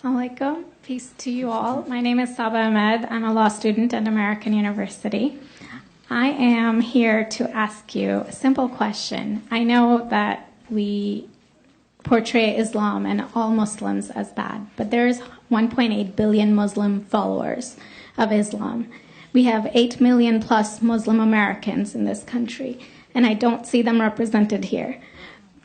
Assalamu alaikum. Peace to you all. My name is Saba Ahmed. I'm a law student at American University. I am here to ask you a simple question. I know that we portray Islam and all Muslims as bad, but there's 1.8 billion Muslim followers of Islam. We have 8 million plus Muslim Americans in this country, and I don't see them represented here.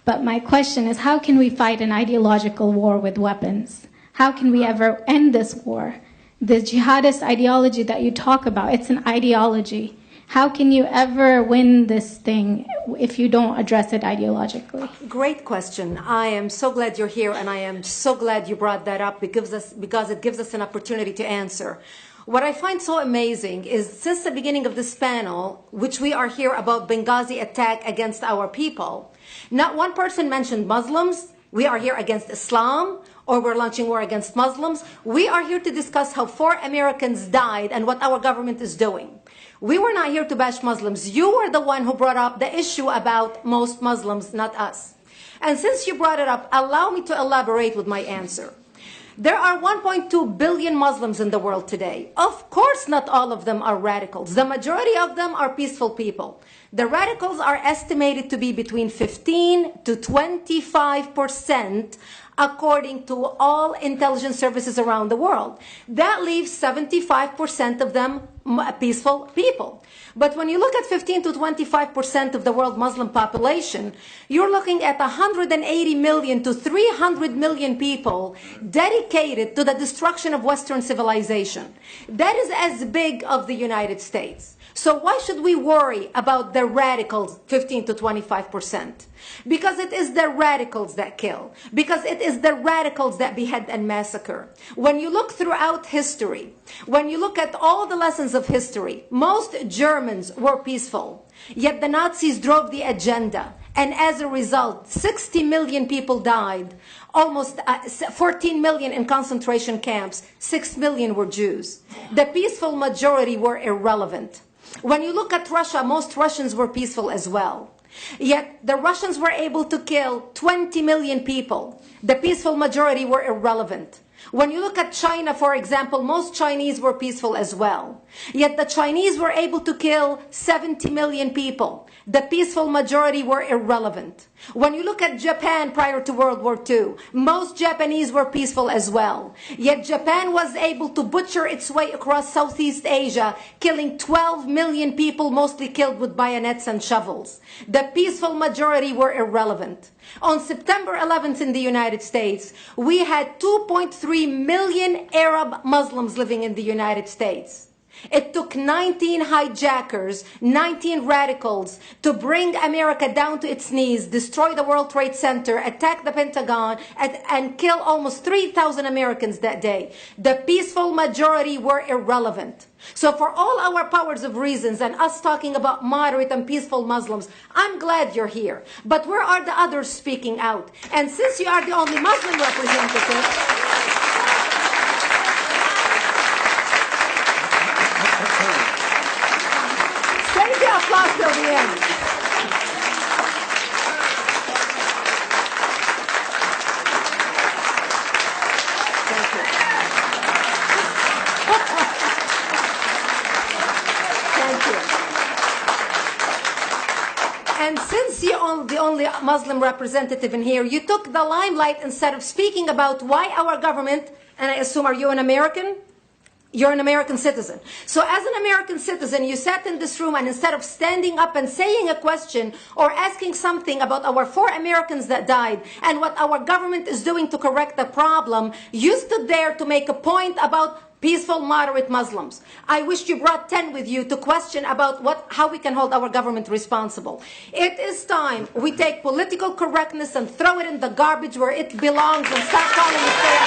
But my question is, how can we fight an ideological war with weapons? How can we ever end this war? The jihadist ideology that you talk about, it's an ideology. How can you ever win this thing if you don't address it ideologically? Great question. I am so glad you're here, and I am so glad you brought that up because it gives us an opportunity to answer. What I find so amazing is since the beginning of this panel, which we are here about Benghazi attack against our people, not one person mentioned Muslims. We are here against Islam, or we're launching war against Muslims. We are here to discuss how 4 Americans died and what our government is doing. We were not here to bash Muslims. You were the one who brought up the issue about most Muslims, not us. And since you brought it up, allow me to elaborate with my answer. There are 1.2 billion Muslims in the world today. Of course, not all of them are radicals. The majority of them are peaceful people. The radicals are estimated to be between 15 to 25%, according to all intelligence services around the world. That leaves 75% of them peaceful people. But when you look at 15 to 25% of the world Muslim population, you're looking at 180 million to 300 million people dedicated to the destruction of Western civilization. That is as big as the United States. So why should we worry about the radicals, 15 to 25%? Because it is the radicals that kill. Because it is the radicals that behead and massacre. When you look throughout history, when you look at all the lessons of history, most Germans were peaceful. Yet the Nazis drove the agenda. And as a result, 60 million people died. Almost 14 million in concentration camps. 6 million were Jews. The peaceful majority were irrelevant. When you look at Russia, most Russians were peaceful as well. Yet the Russians were able to kill 20 million people. The peaceful majority were irrelevant. When you look at China, for example, most Chinese were peaceful as well. Yet the Chinese were able to kill 70 million people. The peaceful majority were irrelevant. When you look at Japan prior to World War II, most Japanese were peaceful as well. Yet Japan was able to butcher its way across Southeast Asia, killing 12 million people, mostly killed with bayonets and shovels. The peaceful majority were irrelevant. On September 11th in the United States, we had 2.3 million Arab Muslims living in the United States. It took 19 hijackers, 19 radicals to bring America down to its knees, destroy the World Trade Center, attack the Pentagon, and kill almost 3,000 Americans that day. The peaceful majority were irrelevant. So for all our powers of reasons and us talking about moderate and peaceful Muslims, I'm glad you're here. But where are the others speaking out? And since you are the only Muslim representative, save the applause till the end. Thank you. Thank you. And since you're the only Muslim representative in here, you took the limelight instead of speaking about why our government, and I assume, are you an American? You're an American citizen. So as an American citizen, you sat in this room and instead of standing up and saying a question or asking something about our 4 Americans that died and what our government is doing to correct the problem, you stood there to make a point about peaceful, moderate Muslims. I wish you brought 10 with you to question about how we can hold our government responsible. It is time we take political correctness and throw it in the garbage where it belongs and start calling it fair.